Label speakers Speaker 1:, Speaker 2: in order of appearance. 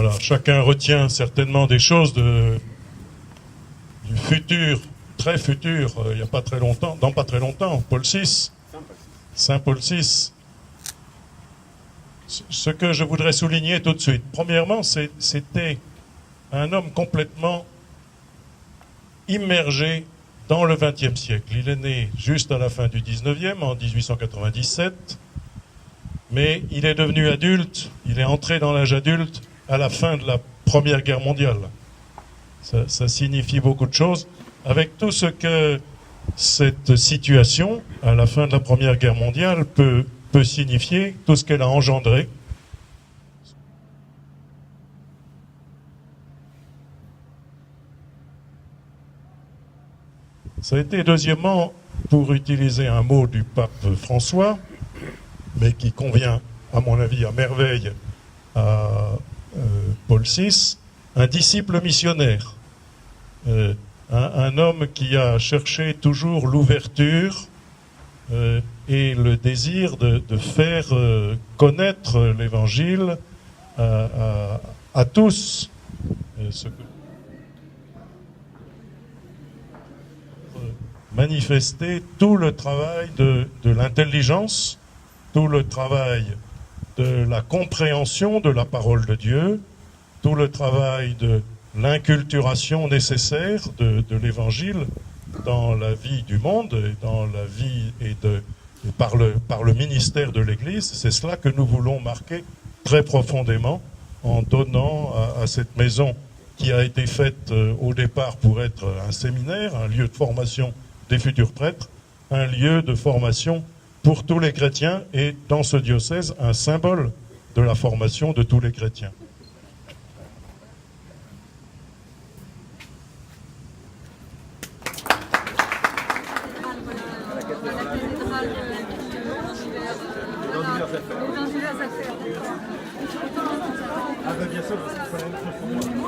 Speaker 1: Voilà, chacun retient certainement des choses du futur, très futur, il n'y a pas très longtemps, dans pas très longtemps, Paul VI, Saint Paul VI. Ce que je voudrais souligner tout de suite, premièrement, c'était un homme complètement immergé dans le XXe siècle. Il est né juste à la fin du XIXe, en 1897, mais il est devenu adulte, il est entré dans l'âge adulte à la fin de la Première Guerre mondiale. Ça signifie beaucoup de choses, avec tout ce que cette situation, à la fin de la Première Guerre mondiale, peut signifier, tout ce qu'elle a engendré. Ça a été, deuxièmement, pour utiliser un mot du pape François, mais qui convient, à mon avis, à merveille à Paul VI, un disciple missionnaire. Un homme qui a cherché toujours l'ouverture et le désir de faire connaître l'Évangile à tous. Manifester tout le travail de l'intelligence, tout le travail de la compréhension de la parole de Dieu, tout le travail de l'inculturation nécessaire de l'Évangile dans la vie du monde et dans la vie et par le ministère de l'Église. C'est cela que nous voulons marquer très profondément en donnant à cette maison qui a été faite au départ pour être un séminaire, un lieu de formation des futurs prêtres, un lieu de formation pour tous les chrétiens et dans ce diocèse, un symbole de la formation de tous les chrétiens.
Speaker 2: Ah ben bien sûr, parce qu'il faut